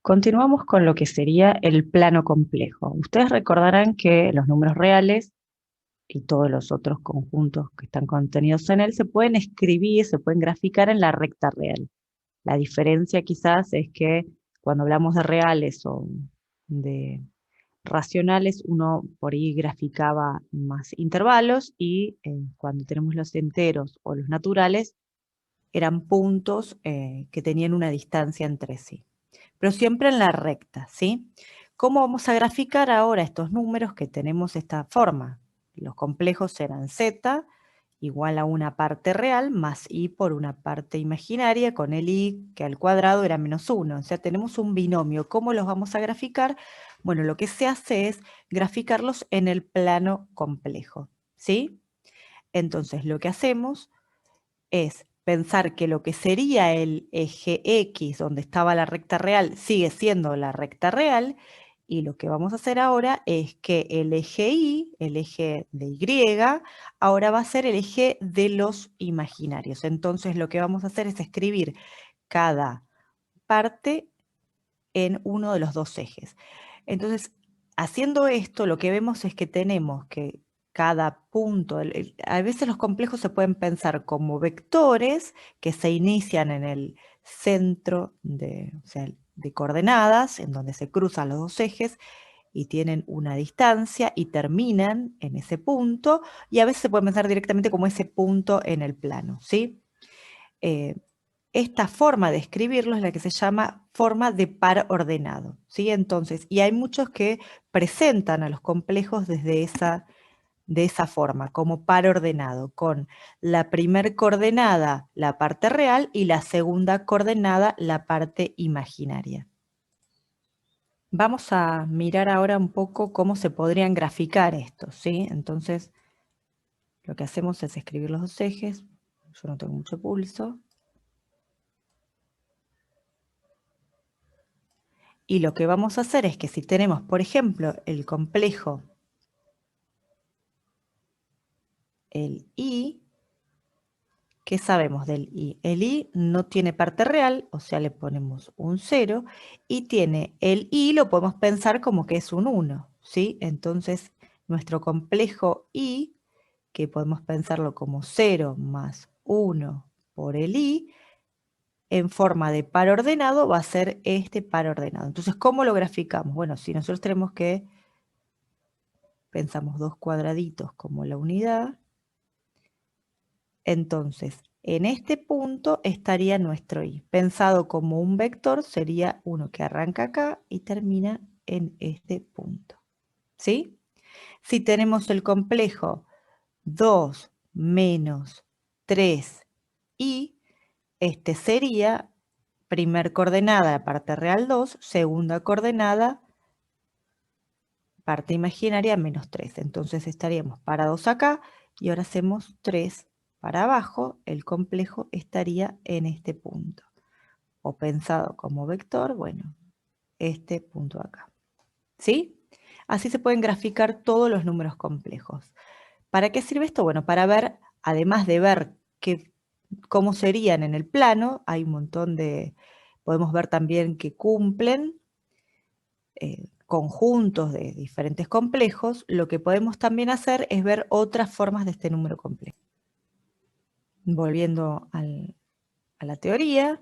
Continuamos con lo que sería el plano complejo. Ustedes recordarán que los números reales y todos los otros conjuntos que están contenidos en él se pueden escribir, se pueden graficar en la recta real. La diferencia quizás es que cuando hablamos de reales o de racionales, uno por ahí graficaba más intervalos y cuando tenemos los enteros o los naturales, eran puntos que tenían una distancia entre sí, pero siempre en la recta, ¿sí? ¿Cómo vamos a graficar ahora estos números que tenemos esta forma? Los complejos eran z igual a una parte real más i por una parte imaginaria con el i que al cuadrado era menos 1. O sea, tenemos un binomio. ¿Cómo los vamos a graficar? Bueno, lo que se hace es graficarlos en el plano complejo, ¿sí? Entonces, lo que hacemos es pensar que lo que sería el eje X, donde estaba la recta real, sigue siendo la recta real, y lo que vamos a hacer ahora es que el eje Y, el eje de Y, ahora va a ser el eje de los imaginarios. Entonces lo que vamos a hacer es escribir cada parte en uno de los dos ejes. Entonces, haciendo esto, lo que vemos es que tenemos que cada punto, a veces los complejos se pueden pensar como vectores que se inician en el centro o sea, de coordenadas, en donde se cruzan los dos ejes y tienen una distancia y terminan en ese punto, y a veces se puede pensar directamente como ese punto en el plano, ¿sí? Esta forma de escribirlo es la que se llama forma de par ordenado, ¿sí? Entonces, y hay muchos que presentan a los complejos desde de esa forma, como par ordenado, con la primer coordenada la parte real y la segunda coordenada la parte imaginaria. Vamos a mirar ahora un poco cómo se podrían graficar estos, ¿sí? Entonces, lo que hacemos es escribir los dos ejes. Yo no tengo mucho pulso. Y lo que vamos a hacer es que si tenemos, por ejemplo, el complejo, el I, ¿qué sabemos del I? El I no tiene parte real, o sea, le ponemos un 0, y tiene el I, lo podemos pensar como que es un 1, ¿sí? Entonces, nuestro complejo I, que podemos pensarlo como 0 más 1 por el I, en forma de par ordenado va a ser este par ordenado. Entonces, ¿cómo lo graficamos? Bueno, si nosotros tenemos que pensamos dos cuadraditos como la unidad, entonces en este punto estaría nuestro y. Pensado como un vector sería uno que arranca acá y termina en este punto, ¿sí? Si tenemos el complejo 2 menos 3i, este sería primer coordenada, parte real 2, segunda coordenada, parte imaginaria menos 3. Entonces estaríamos parados acá y ahora hacemos 3 para abajo. El complejo estaría en este punto. O pensado como vector, bueno, este punto acá. ¿Sí? Así se pueden graficar todos los números complejos. ¿Para qué sirve esto? Bueno, para ver, además de ver cómo serían en el plano, hay un montón de... Podemos ver también que cumplen conjuntos de diferentes complejos. Lo que podemos también hacer es ver otras formas de este número complejo. Volviendo a la teoría,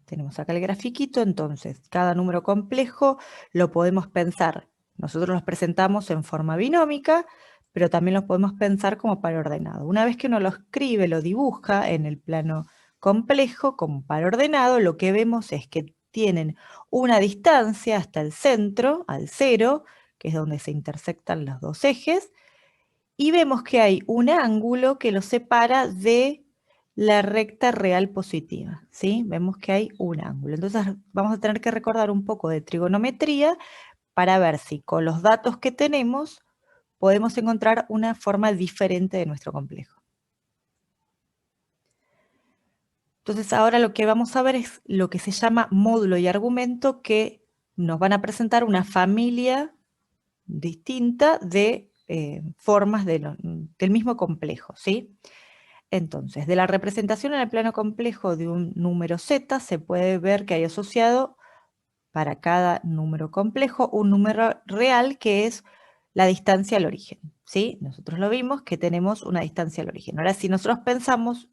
tenemos acá el grafiquito, entonces cada número complejo lo podemos pensar. Nosotros los presentamos en forma binómica, pero también los podemos pensar como par ordenado. Una vez que uno lo escribe, lo dibuja en el plano complejo como par ordenado, lo que vemos es que tienen una distancia hasta el centro, al 0, que es donde se intersectan los dos ejes, y vemos que hay un ángulo que los separa de la recta real positiva, ¿sí? Vemos que hay un ángulo. Entonces vamos a tener que recordar un poco de trigonometría para ver si con los datos que tenemos podemos encontrar una forma diferente de nuestro complejo. Entonces ahora lo que vamos a ver es lo que se llama módulo y argumento, que nos van a presentar una familia distinta de formas del mismo complejo, ¿sí? Entonces, de la representación en el plano complejo de un número z se puede ver que hay asociado para cada número complejo un número real que es la distancia al origen, ¿sí? Nosotros lo vimos que tenemos una distancia al origen. Ahora, si nosotros pensamos,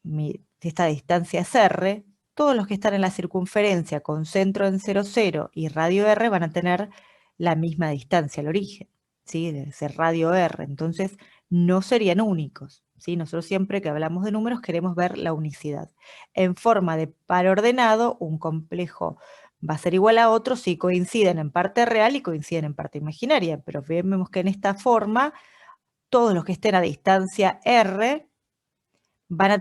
si esta distancia es R, todos los que están en la circunferencia con centro en 0, 0 y radio R van a tener la misma distancia al origen, ¿sí? Debe ser radio R, entonces no serían únicos, ¿sí? Nosotros siempre que hablamos de números queremos ver la unicidad. En forma de par ordenado, un complejo va a ser igual a otro si coinciden en parte real y coinciden en parte imaginaria, pero vemos que en esta forma todos los que estén a distancia R van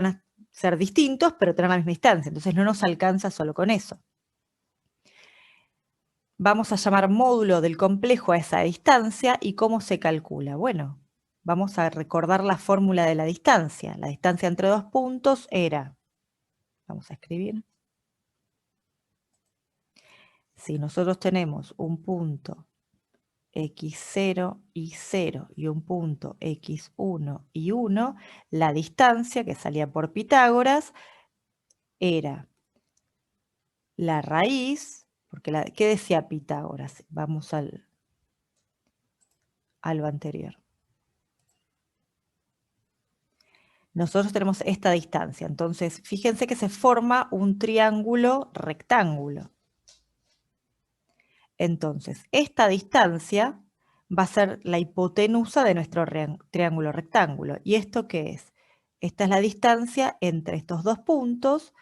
a ser distintos, pero tener la misma distancia. Entonces no nos alcanza solo con eso. Vamos a llamar módulo del complejo a esa distancia. ¿Y cómo se calcula? Bueno, vamos a recordar la fórmula de la distancia. La distancia entre dos puntos era, vamos a escribir, si nosotros tenemos un punto x0 y 0 y un punto x1 y 1, la distancia que salía por Pitágoras era la raíz, porque ¿qué decía Pitágoras? Vamos a lo anterior. Nosotros tenemos esta distancia, entonces fíjense que se forma un triángulo rectángulo. Entonces, esta distancia va a ser la hipotenusa de nuestro triángulo rectángulo. ¿Y esto qué es? Esta es la distancia entre estos dos puntos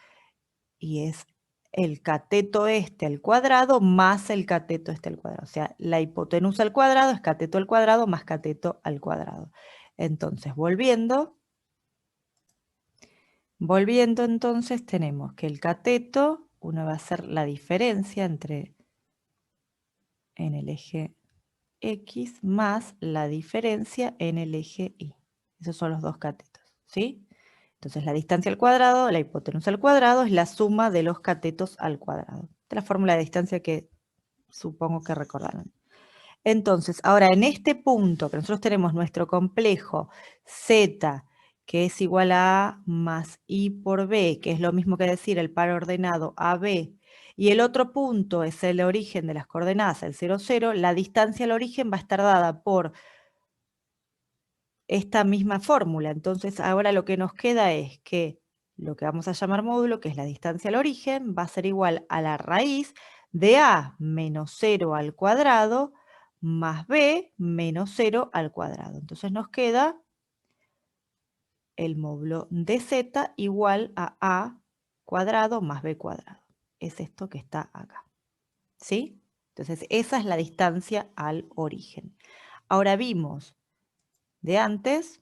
y es el cateto este al cuadrado más el cateto este al cuadrado. O sea, la hipotenusa al cuadrado es cateto al cuadrado más cateto al cuadrado. Entonces, volviendo entonces tenemos que el cateto, uno va a ser la diferencia entre en el eje X más la diferencia en el eje Y. Esos son los dos catetos, ¿sí? Entonces la distancia al cuadrado, la hipotenusa al cuadrado, es la suma de los catetos al cuadrado. Esta es la fórmula de distancia que supongo que recordaron. Entonces, ahora en este punto que nosotros tenemos nuestro complejo Z, que es igual a A más I por B, que es lo mismo que decir el par ordenado AB, y el otro punto es el origen de las coordenadas, el 0, 0, la distancia al origen va a estar dada por esta misma fórmula. Entonces, ahora lo que nos queda es que lo que vamos a llamar módulo, que es la distancia al origen, va a ser igual a la raíz de A menos 0 al cuadrado más B menos 0 al cuadrado. Entonces nos queda el módulo de Z igual a A cuadrado más B cuadrado. Es esto que está acá. ¿Sí? Entonces esa es la distancia al origen. Ahora vimos de antes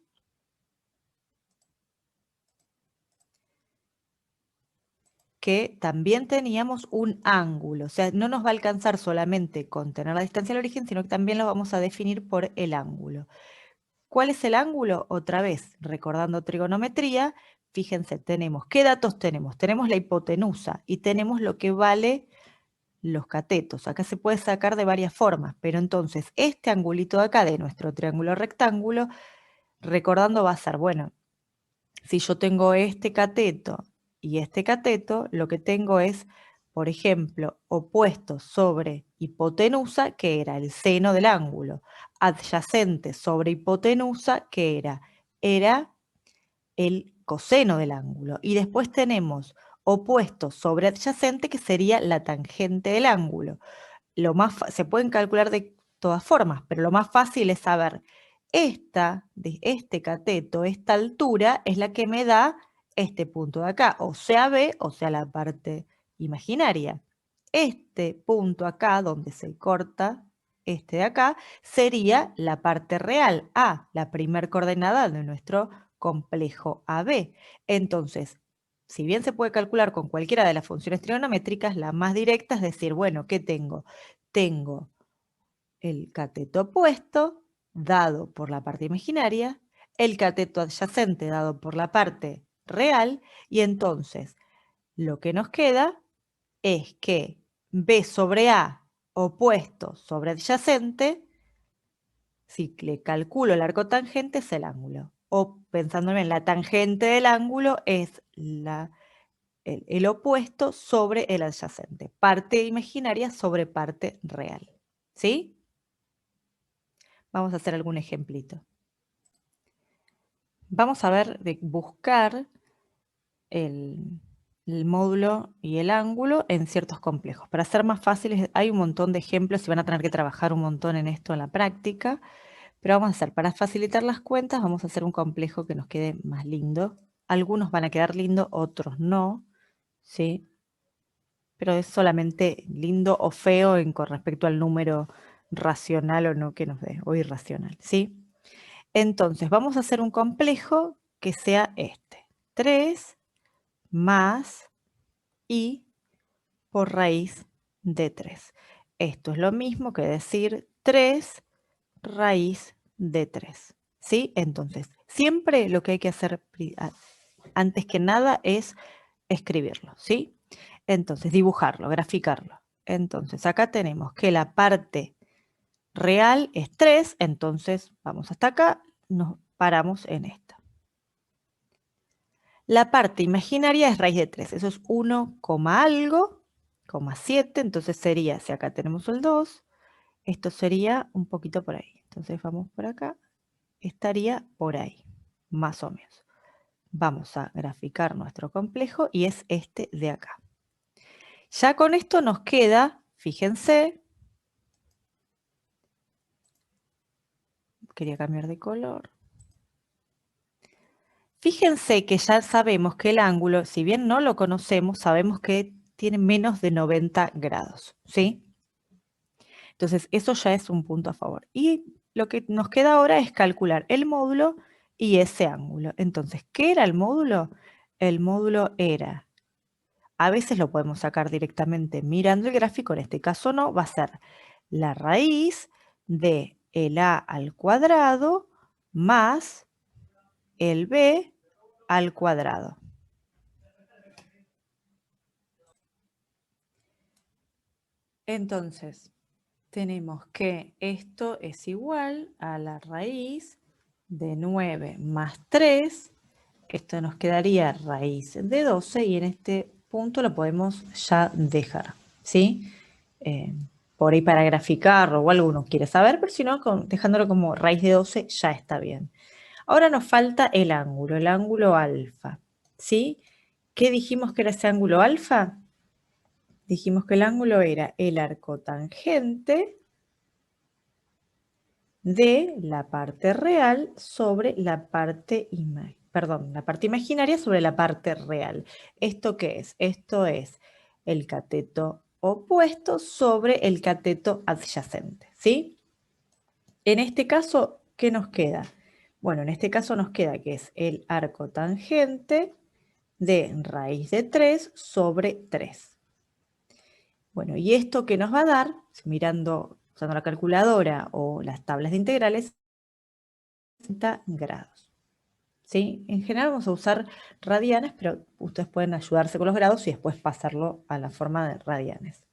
que también teníamos un ángulo. O sea, no nos va a alcanzar solamente con tener la distancia al origen, sino que también lo vamos a definir por el ángulo. ¿Cuál es el ángulo? Otra vez, recordando trigonometría, fíjense, tenemos, ¿qué datos tenemos? Tenemos la hipotenusa y tenemos lo que vale los catetos. Acá se puede sacar de varias formas, pero entonces este angulito de acá de nuestro triángulo rectángulo, recordando va a ser, bueno, si yo tengo este cateto y este cateto, lo que tengo es, por ejemplo, opuesto sobre hipotenusa, que era el seno del ángulo, adyacente sobre hipotenusa, que era el coseno del ángulo. Y después tenemos opuesto sobre adyacente, que sería la tangente del ángulo. Se pueden calcular de todas formas, pero lo más fácil es saber de este cateto, esta altura, es la que me da este punto de acá, o sea B, o sea la parte imaginaria. Este punto acá, donde se corta este de acá, sería la parte real, A, la primer coordenada de nuestro complejo AB. Entonces, si bien se puede calcular con cualquiera de las funciones trigonométricas, la más directa es decir, bueno, ¿qué tengo? Tengo el cateto opuesto dado por la parte imaginaria, el cateto adyacente dado por la parte real, y entonces lo que nos queda es que B sobre A opuesto sobre adyacente, si le calculo el arco tangente, es el ángulo. O pensándome en la tangente del ángulo, es la el opuesto sobre el adyacente. Parte imaginaria sobre parte real. ¿Sí? Vamos a hacer algún ejemplito. Vamos a ver de buscar el módulo y el ángulo en ciertos complejos. Para ser más fáciles, hay un montón de ejemplos y van a tener que trabajar un montón en esto en la práctica. Pero vamos a hacer, para facilitar las cuentas, vamos a hacer un complejo que nos quede más lindo. Algunos van a quedar lindos, otros no, ¿sí? Pero es solamente lindo o feo con respecto al número racional o no que nos dé, o irracional, ¿sí? Entonces, vamos a hacer un complejo que sea este. 3 más i por raíz de 3. Esto es lo mismo que decir 3 raíz de 3. ¿Sí? Entonces, siempre lo que hay que hacer antes que nada es escribirlo, ¿sí? Entonces, dibujarlo, graficarlo. Entonces, acá tenemos que la parte real es 3, entonces vamos hasta acá, nos paramos en esta. La parte imaginaria es raíz de 3, eso es 1, algo, 7, entonces sería, si acá tenemos el 2, esto sería un poquito por ahí. Entonces vamos por acá, estaría por ahí, más o menos. Vamos a graficar nuestro complejo y es este de acá. Ya con esto nos queda, fíjense, quería cambiar de color. Fíjense que ya sabemos que el ángulo, si bien no lo conocemos, sabemos que tiene menos de 90 grados, ¿sí? Entonces, eso ya es un punto a favor. Y lo que nos queda ahora es calcular el módulo y ese ángulo. Entonces, ¿qué era el módulo? El módulo era, a veces lo podemos sacar directamente mirando el gráfico, en este caso no, va a ser la raíz de el a al cuadrado más el b al cuadrado. Entonces, tenemos que esto es igual a la raíz de 9 más 3. Esto nos quedaría raíz de 12 y en este punto lo podemos ya dejar, ¿sí? Por ahí para graficarlo o alguno quiere saber, pero si no, dejándolo como raíz de 12 ya está bien. Ahora nos falta el ángulo alfa, ¿sí? ¿Qué dijimos que era ese ángulo alfa? Dijimos que el ángulo era el arco tangente de la parte real sobre la parte la parte imaginaria sobre la parte real. ¿Esto qué es? Esto es el cateto opuesto sobre el cateto adyacente, ¿sí? En este caso, ¿qué nos queda? Bueno, en este caso nos queda que es el arco tangente de raíz de 3 sobre 3. Bueno, ¿y esto qué nos va a dar? Mirando, usando la calculadora o las tablas de integrales, 60 grados. ¿Sí? En general vamos a usar radianes, pero ustedes pueden ayudarse con los grados y después pasarlo a la forma de radianes.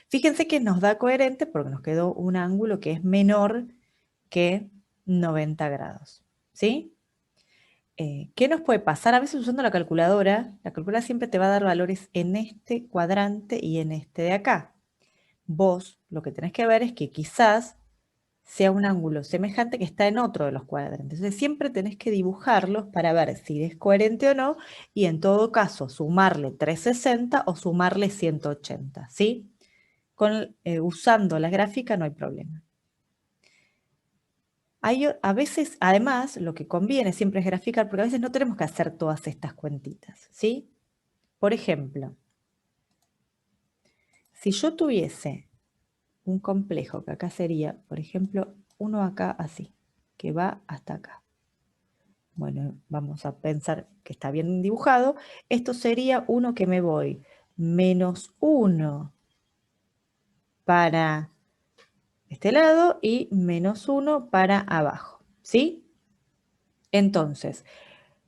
Fíjense que nos da coherente porque nos quedó un ángulo que es menor que 90 grados. ¿Sí? ¿Qué nos puede pasar? A veces usando la calculadora siempre te va a dar valores en este cuadrante y en este de acá. Vos lo que tenés que ver es que quizás sea un ángulo semejante que está en otro de los cuadrantes. Entonces siempre tenés que dibujarlos para ver si es coherente o no y en todo caso sumarle 360 o sumarle 180, ¿sí? Usando la gráfica no hay problema. A veces, además, lo que conviene siempre es graficar, porque a veces no tenemos que hacer todas estas cuentitas, ¿sí? Por ejemplo, si yo tuviese un complejo, que acá sería, por ejemplo, uno acá así, que va hasta acá. Bueno, vamos a pensar que está bien dibujado. Esto sería uno que me voy menos 1 para este lado y menos 1 para abajo, ¿sí? Entonces,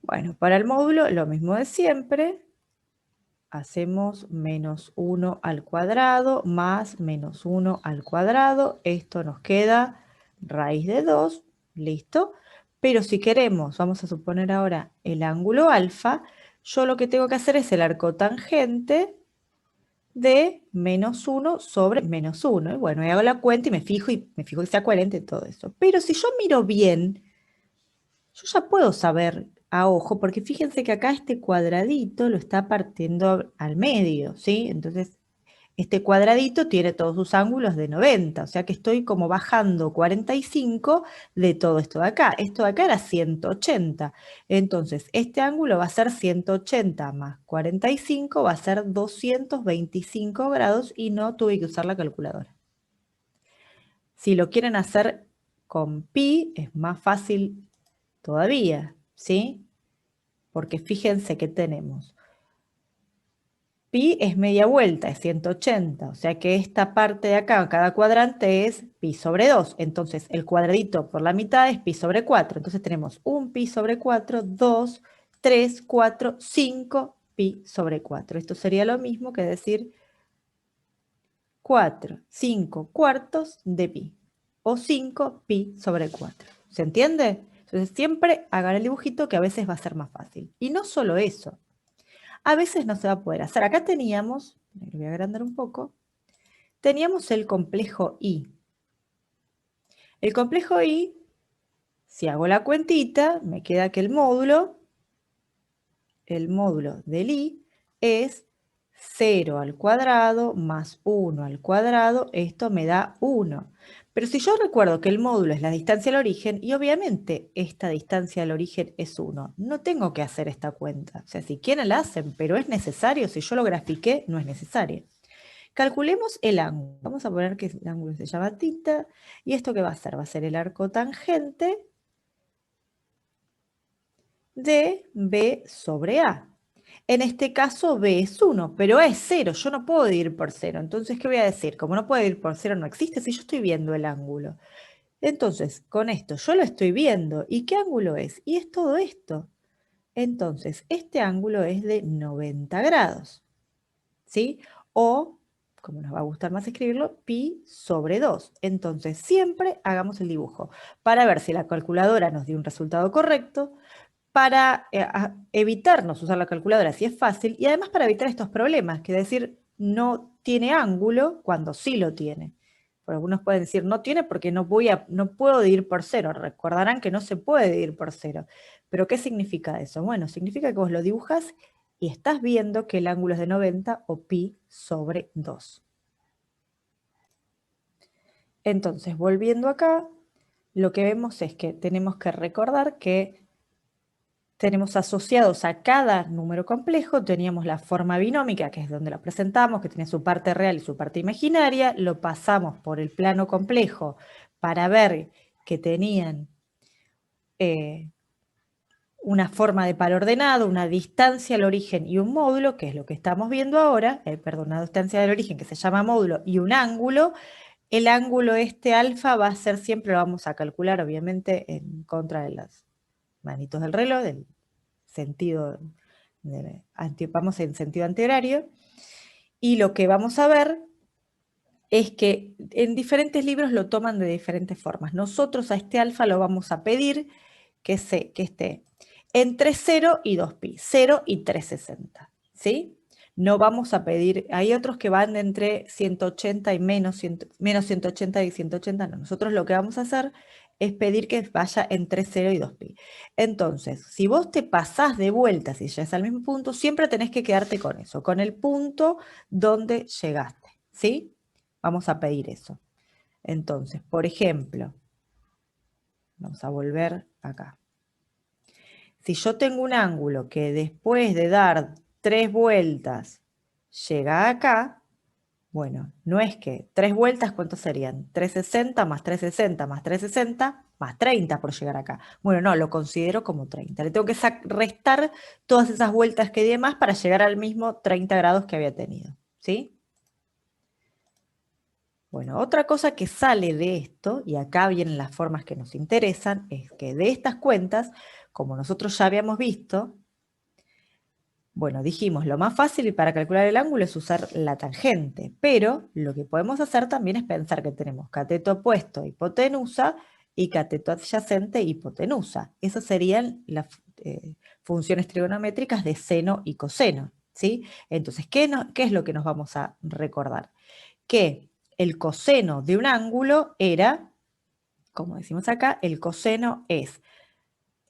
bueno, para el módulo lo mismo de siempre. Hacemos menos 1 al cuadrado más menos 1 al cuadrado. Esto nos queda raíz de 2, listo. Pero si queremos, vamos a suponer ahora el ángulo alfa, yo lo que tengo que hacer es el arco tangente de menos 1 sobre menos 1. Y bueno, y hago la cuenta y me fijo que sea coherente todo eso. Pero si yo miro bien, yo ya puedo saber a ojo, porque fíjense que acá este cuadradito lo está partiendo al medio, ¿sí? Entonces, este cuadradito tiene todos sus ángulos de 90, o sea que estoy como bajando 45 de todo esto de acá. Esto de acá era 180. Entonces, este ángulo va a ser 180 más 45, va a ser 225 grados y no tuve que usar la calculadora. Si lo quieren hacer con pi, es más fácil todavía, ¿sí? Porque fíjense que tenemos pi es media vuelta, es 180, o sea que esta parte de acá, cada cuadrante es pi sobre 2. Entonces el cuadradito por la mitad es pi sobre 4. Entonces tenemos un pi sobre 4, 2, 3, 4, 5 pi sobre 4. Esto sería lo mismo que decir 4, 5 cuartos de pi, o 5 pi sobre 4. ¿Se entiende? Entonces siempre hagan el dibujito, que a veces va a ser más fácil. Y no solo eso, a veces no se va a poder hacer. Acá teníamos, lo voy a agrandar un poco, teníamos el complejo I. El complejo I, si hago la cuentita, me queda que el módulo del I es 0 al cuadrado más 1 al cuadrado, esto me da 1. Pero si yo recuerdo que el módulo es la distancia al origen, y obviamente esta distancia al origen es 1, no tengo que hacer esta cuenta. O sea, si quieren la hacen, pero es necesario, si yo lo grafiqué, no es necesario. Calculemos el ángulo. Vamos a poner que el ángulo se llama θ, y esto ¿qué va a ser? Va a ser el arco tangente de B sobre A. En este caso B es 1, pero A es 0, yo no puedo dividir por 0. Entonces, ¿qué voy a decir? Como no puedo dividir por 0, no existe, si yo estoy viendo el ángulo. Entonces, con esto yo lo estoy viendo. ¿Y qué ángulo es? Y es todo esto. Entonces, este ángulo es de 90 grados. ¿Sí? O, como nos va a gustar más escribirlo, pi sobre 2. Entonces, siempre hagamos el dibujo para ver si la calculadora nos dio un resultado correcto, para evitarnos usar la calculadora si es fácil, y además para evitar estos problemas, que decir no tiene ángulo cuando sí lo tiene. Por algunos pueden decir no tiene porque no puedo dividir por 0. Recordarán que no se puede dividir por 0. ¿Pero qué significa eso? Bueno, significa que vos lo dibujas y estás viendo que el ángulo es de 90 o pi sobre 2. Entonces, volviendo acá, lo que vemos es que tenemos que recordar que tenemos asociados a cada número complejo, teníamos la forma binómica, que es donde lo presentamos, que tiene su parte real y su parte imaginaria, lo pasamos por el plano complejo para ver que tenían una forma de par ordenado, una distancia al origen y un módulo, que es lo que estamos viendo ahora, una distancia del origen que se llama módulo y un ángulo. El ángulo este alfa va a ser siempre, lo vamos a calcular obviamente en contra de las manitos del reloj, del sentido, vamos en sentido antihorario, y lo que vamos a ver es que en diferentes libros lo toman de diferentes formas. Nosotros a este alfa lo vamos a pedir que esté entre 0 y 2pi, 0 y 360, ¿sí? No vamos a pedir, hay otros que van entre 180 y menos 180 y 180, no. Nosotros lo que vamos a hacer es pedir que vaya entre 0 y 2pi. Entonces, si vos te pasás de vuelta, si llegas al mismo punto, siempre tenés que quedarte con eso, con el punto donde llegaste, ¿sí? Vamos a pedir eso. Entonces, por ejemplo, vamos a volver acá. Si yo tengo un ángulo que después de dar 3 vueltas llega acá, bueno, no es que 3 vueltas, ¿cuántos serían? 360 más 360 más 360 más 30 por llegar acá. Bueno, no, lo considero como 30. Le tengo que restar todas esas vueltas que di más para llegar al mismo 30 grados que había tenido, ¿sí? Bueno, otra cosa que sale de esto, y acá vienen las formas que nos interesan, es que de estas cuentas, como nosotros ya habíamos visto, bueno, dijimos, lo más fácil para calcular el ángulo es usar la tangente, pero lo que podemos hacer también es pensar que tenemos cateto opuesto, hipotenusa, y cateto adyacente, hipotenusa. Esas serían las funciones trigonométricas de seno y coseno, ¿sí? Entonces, ¿qué es lo que nos vamos a recordar? Que el coseno de un ángulo era, como decimos acá, el coseno es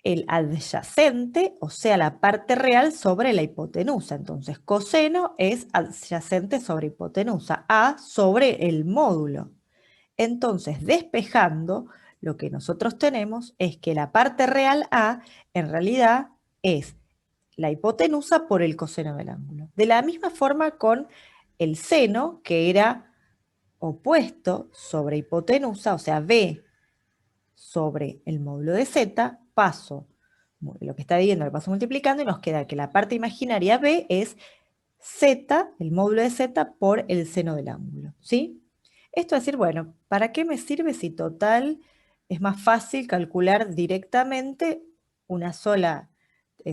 el adyacente, o sea, la parte real sobre la hipotenusa. Entonces, coseno es adyacente sobre hipotenusa, A sobre el módulo. Entonces, despejando, lo que nosotros tenemos es que la parte real A en realidad es la hipotenusa por el coseno del ángulo. De la misma forma con el seno, que era opuesto sobre hipotenusa, o sea, B sobre el módulo de z, paso lo que está viendo, lo paso multiplicando y nos queda que la parte imaginaria B es z, el módulo de z, por el seno del ángulo, ¿sí? Esto es decir, bueno, ¿para qué me sirve si total es más fácil calcular directamente una sola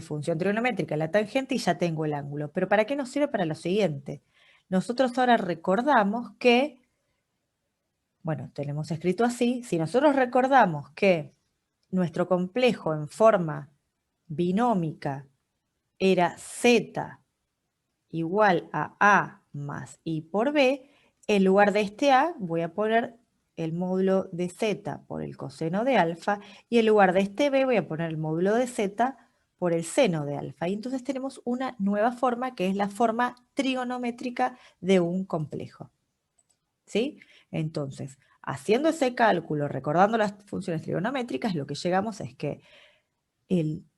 función trigonométrica, la tangente, y ya tengo el ángulo? Pero ¿para qué nos sirve? Para lo siguiente. Nosotros ahora recordamos que, bueno, tenemos escrito así, si nosotros recordamos que nuestro complejo en forma binómica era z igual a A más I por B, en lugar de este A voy a poner el módulo de z por el coseno de alfa, y en lugar de este B voy a poner el módulo de z por el seno de alfa. Y entonces tenemos una nueva forma, que es la forma trigonométrica de un complejo, ¿sí? Entonces, haciendo ese cálculo, recordando las funciones trigonométricas, lo que llegamos es que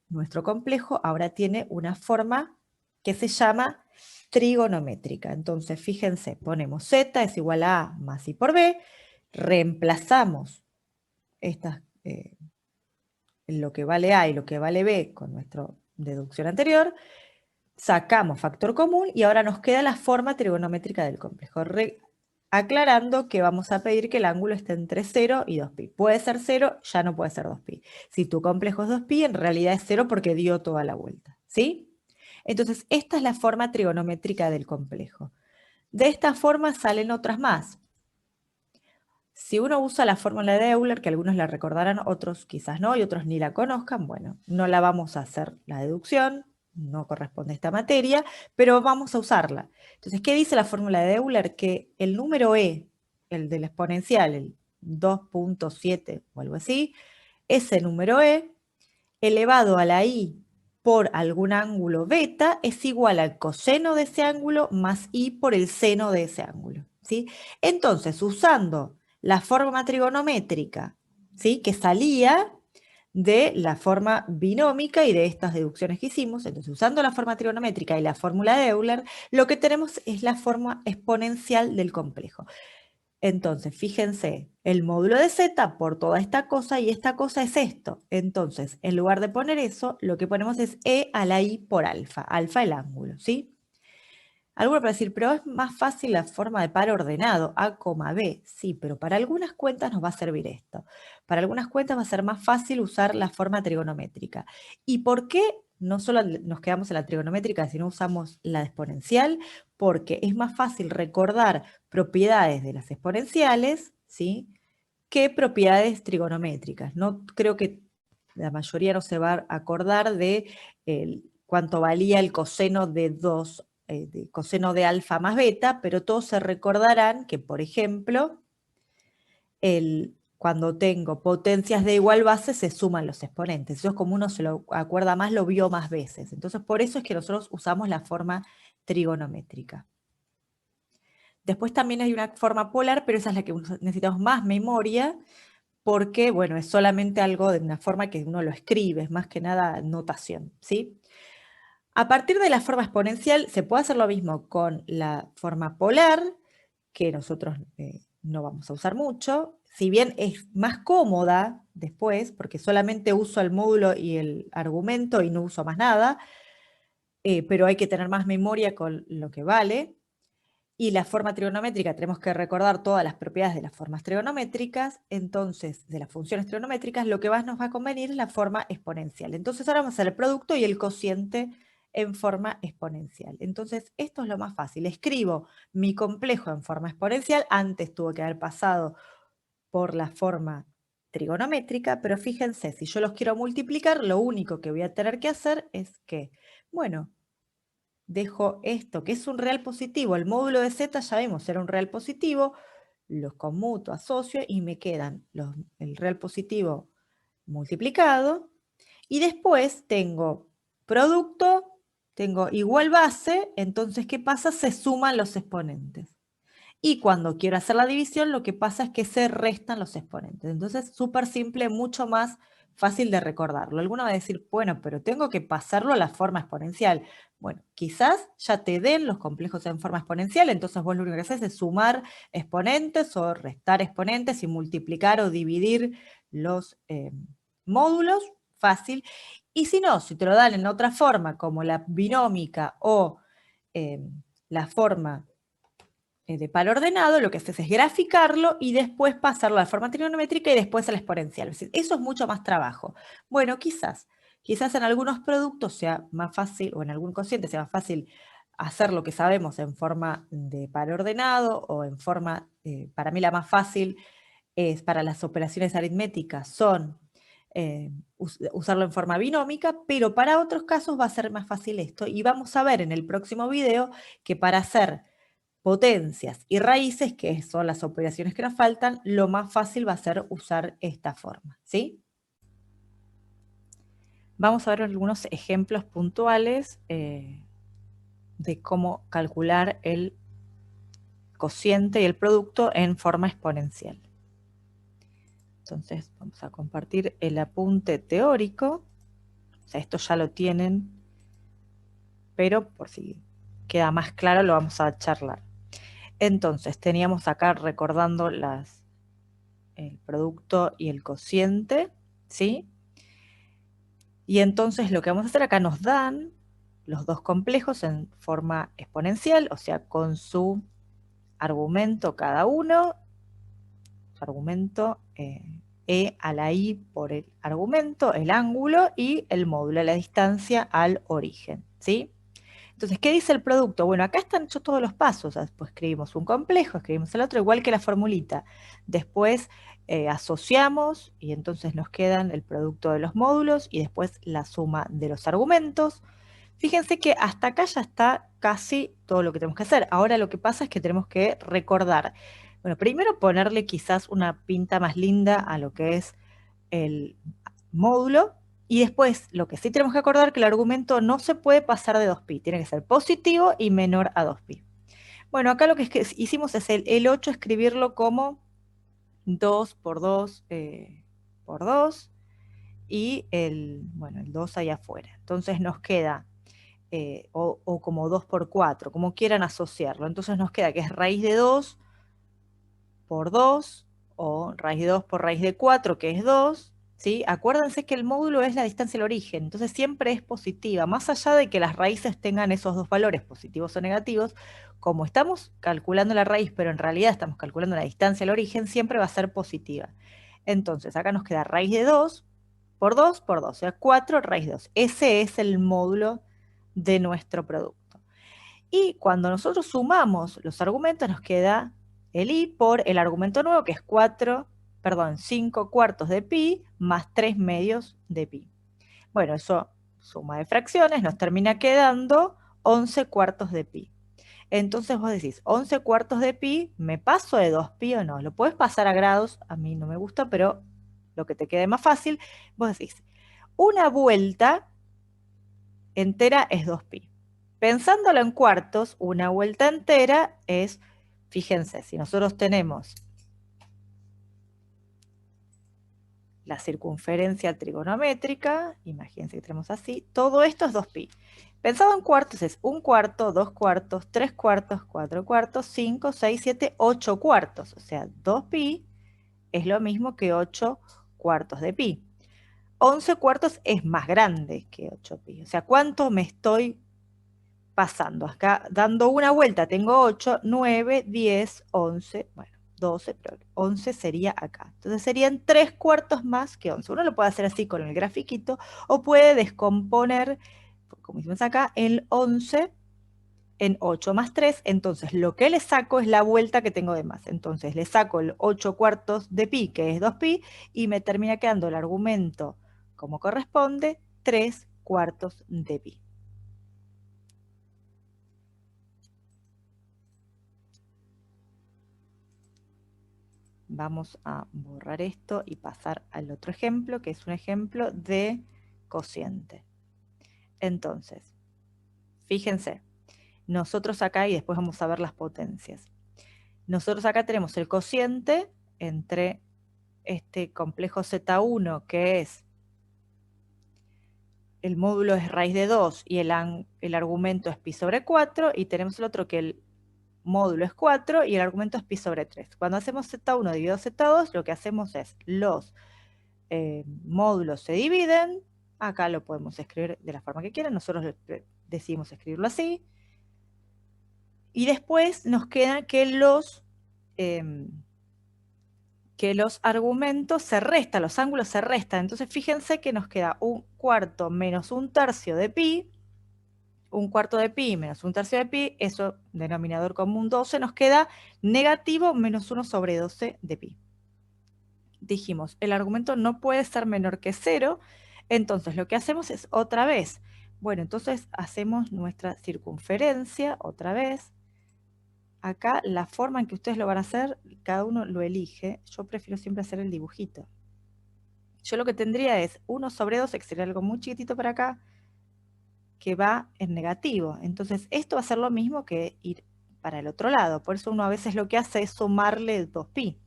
nuestro complejo ahora tiene una forma que se llama trigonométrica. Entonces, fíjense, ponemos z es igual a A más I por B, reemplazamos lo que vale A y lo que vale B con nuestra deducción anterior, sacamos factor común y ahora nos queda la forma trigonométrica del complejo. Aclarando que vamos a pedir que el ángulo esté entre 0 y 2pi. Puede ser 0, ya no puede ser 2pi. Si tu complejo es 2pi, en realidad es 0 porque dio toda la vuelta, ¿sí? Entonces, esta es la forma trigonométrica del complejo. De esta forma salen otras más. Si uno usa la fórmula de Euler, que algunos la recordarán, otros quizás no, y otros ni la conozcan, bueno, no la vamos a hacer la deducción, no corresponde a esta materia, pero vamos a usarla. Entonces, ¿qué dice la fórmula de Euler? Que el número e, el del exponencial, el 2.7 o algo así, ese número e elevado a la i por algún ángulo beta es igual al coseno de ese ángulo más i por el seno de ese ángulo, ¿sí? Entonces, usando la forma trigonométrica, ¿sí?, que salía de la forma binómica y de estas deducciones que hicimos, entonces usando la forma trigonométrica y la fórmula de Euler, lo que tenemos es la forma exponencial del complejo. Entonces, fíjense, el módulo de z por toda esta cosa, y esta cosa es esto. Entonces, en lugar de poner eso, lo que ponemos es e a la i por alfa el ángulo, ¿sí? Alguno puede decir, pero es más fácil la forma de par ordenado, A, B. Sí, pero para algunas cuentas nos va a servir esto. Para algunas cuentas va a ser más fácil usar la forma trigonométrica. ¿Y por qué no solo nos quedamos en la trigonométrica, sino usamos la exponencial? Porque es más fácil recordar propiedades de las exponenciales, ¿sí?, que propiedades trigonométricas. No creo que la mayoría no se va a acordar de cuánto valía el coseno de 2 de coseno de alfa más beta, pero todos se recordarán que, por ejemplo, cuando tengo potencias de igual base se suman los exponentes. Eso es como uno se lo acuerda más, lo vio más veces. Entonces, por eso es que nosotros usamos la forma trigonométrica. Después también hay una forma polar, pero esa es la que necesitamos más memoria, porque, bueno, es solamente algo de una forma que uno lo escribe, es más que nada notación, ¿sí? A partir de la forma exponencial se puede hacer lo mismo con la forma polar, que nosotros no vamos a usar mucho, si bien es más cómoda después, porque solamente uso el módulo y el argumento y no uso más nada, pero hay que tener más memoria con lo que vale. Y la forma trigonométrica, tenemos que recordar todas las propiedades de las formas trigonométricas, entonces, de las funciones trigonométricas, lo que más nos va a convenir es la forma exponencial. Entonces ahora vamos a hacer el producto y el cociente en forma exponencial. Entonces, esto es lo más fácil. Escribo mi complejo en forma exponencial, antes tuvo que haber pasado por la forma trigonométrica, pero fíjense, si yo los quiero multiplicar, lo único que voy a tener que hacer es que, bueno, dejo esto, que es un real positivo, el módulo de z ya vimos, era un real positivo, los conmuto, asocio y me quedan el real positivo multiplicado, y después tengo producto, tengo igual base, entonces ¿qué pasa? Se suman los exponentes. Y cuando quiero hacer la división, lo que pasa es que se restan los exponentes. Entonces, súper simple, mucho más fácil de recordarlo. Alguno va a decir, bueno, pero tengo que pasarlo a la forma exponencial. Bueno, quizás ya te den los complejos en forma exponencial, entonces vos lo único que haces es sumar exponentes o restar exponentes y multiplicar o dividir los módulos, fácil. Y si no, si te lo dan en otra forma, como la binómica o la forma de par ordenado, lo que haces es graficarlo y después pasarlo a la forma trigonométrica y después a la exponencial. Es decir, eso es mucho más trabajo. Bueno, quizás en algunos productos sea más fácil, o en algún cociente sea más fácil hacer lo que sabemos en forma de par ordenado o en forma, para mí la más fácil es para las operaciones aritméticas, son usarlo en forma binómica, pero para otros casos va a ser más fácil esto. Y vamos a ver en el próximo video que para hacer potencias y raíces, que son las operaciones que nos faltan, lo más fácil va a ser usar esta forma, ¿sí? Vamos a ver algunos ejemplos puntuales de cómo calcular el cociente y el producto en forma exponencial. Entonces vamos a compartir el apunte teórico. O sea, esto ya lo tienen, pero por si queda más claro lo vamos a charlar. Entonces teníamos acá recordando el producto y el cociente, ¿sí? Y entonces lo que vamos a hacer acá, nos dan los dos complejos en forma exponencial, o sea, con su argumento cada uno, su argumento e a la i por el argumento, el ángulo y el módulo, la distancia al origen, ¿sí? Entonces, ¿qué dice el producto? Bueno, acá están hechos todos los pasos. Después escribimos un complejo, escribimos el otro, igual que la formulita. Después asociamos y entonces nos quedan el producto de los módulos y después la suma de los argumentos. Fíjense que hasta acá ya está casi todo lo que tenemos que hacer. Ahora lo que pasa es que tenemos que recordar. Bueno, primero ponerle quizás una pinta más linda a lo que es el módulo. Y después, lo que sí tenemos que acordar que el argumento no se puede pasar de 2pi, tiene que ser positivo y menor a 2pi. Bueno, acá lo que hicimos es el 8 escribirlo como 2 por 2 por 2 y el 2 ahí afuera. Entonces nos queda, o como 2 por 4, como quieran asociarlo. Entonces nos queda que es raíz de 2 por 2, o raíz de 2 por raíz de 4, que es 2, ¿sí? Acuérdense que el módulo es la distancia al origen, entonces siempre es positiva, más allá de que las raíces tengan esos dos valores, positivos o negativos, como estamos calculando la raíz, pero en realidad estamos calculando la distancia al origen, siempre va a ser positiva. Entonces, acá nos queda raíz de 2 por 2 por 2, o sea, 4 raíz de 2. Ese es el módulo de nuestro producto. Y cuando nosotros sumamos los argumentos, nos queda el i por el argumento nuevo, que es 5 cuartos de pi más 3 medios de pi. Bueno, eso, suma de fracciones, nos termina quedando 11 cuartos de pi. Entonces vos decís, 11 cuartos de pi, ¿me paso de 2pi o no? Lo puedes pasar a grados, a mí no me gusta, pero lo que te quede más fácil, vos decís, una vuelta entera es 2pi. Pensándolo en cuartos, una vuelta entera es, fíjense, si nosotros tenemos la circunferencia trigonométrica, imagínense que tenemos así, todo esto es 2pi. Pensado en cuartos es 1 cuarto, 2 cuartos, 3 cuartos, 4 cuartos, 5, 6, 7, 8 cuartos. O sea, 2pi es lo mismo que 8 cuartos de pi. 11 cuartos es más grande que 8pi. O sea, ¿cuánto me estoy pasando? Acá dando una vuelta tengo 8, 9, 10, 11, bueno, 12, pero 11 sería acá. Entonces serían 3 cuartos más que 11. Uno lo puede hacer así con el grafiquito o puede descomponer, como hicimos acá, el 11 en 8 más 3, entonces lo que le saco es la vuelta que tengo de más. Entonces le saco el 8 cuartos de pi, que es 2pi, y me termina quedando el argumento, como corresponde, 3 cuartos de pi. Vamos a borrar esto y pasar al otro ejemplo, que es un ejemplo de cociente. Entonces, fíjense, nosotros acá, y después vamos a ver las potencias. Nosotros acá tenemos el cociente entre este complejo Z1, que es el módulo es raíz de 2 y el argumento es pi sobre 4, y tenemos el otro que el módulo es 4 y el argumento es pi sobre 3. Cuando hacemos Z1 dividido Z2, lo que hacemos es los módulos se dividen, acá lo podemos escribir de la forma que quieran, nosotros decidimos escribirlo así, y después nos queda que los argumentos se restan, los ángulos se restan. Entonces fíjense que nos queda un cuarto menos un tercio de pi, un cuarto de pi menos un tercio de pi, eso denominador común 12, nos queda negativo menos 1 sobre 12 de pi. Dijimos, el argumento no puede ser menor que 0, entonces lo que hacemos es otra vez, bueno, entonces hacemos nuestra circunferencia otra vez. Acá la forma en que ustedes lo van a hacer, cada uno lo elige. Yo prefiero siempre hacer el dibujito. Yo lo que tendría es 1 sobre 2, que sería algo muy chiquitito para acá, que va en negativo. Entonces esto va a ser lo mismo que ir para el otro lado. Por eso uno a veces lo que hace es sumarle 2pi.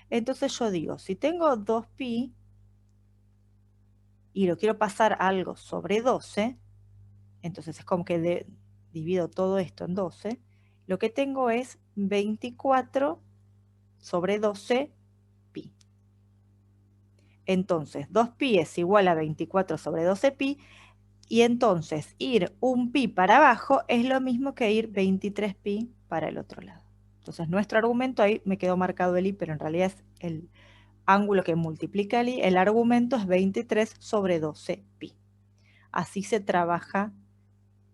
Entonces yo digo, si tengo 2pi y lo quiero pasar a algo sobre 12, entonces es como que divido todo esto en 12, lo que tengo es 24 sobre 12 pi. Entonces 2pi es igual a 24 sobre 12 pi, y entonces ir un pi para abajo es lo mismo que ir 23 pi para el otro lado. Entonces nuestro argumento, ahí me quedó marcado el i, pero en realidad es el ángulo que multiplica el i, el argumento es 23 sobre 12 pi. Así se trabaja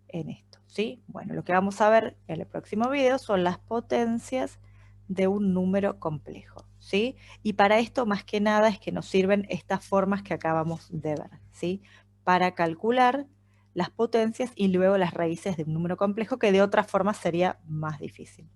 en esto, ¿sí? Bueno, lo que vamos a ver en el próximo video son las potencias de un número complejo, ¿sí? Y para esto, más que nada, es que nos sirven estas formas que acabamos de ver, ¿sí? Para calcular las potencias y luego las raíces de un número complejo, que de otra forma sería más difícil.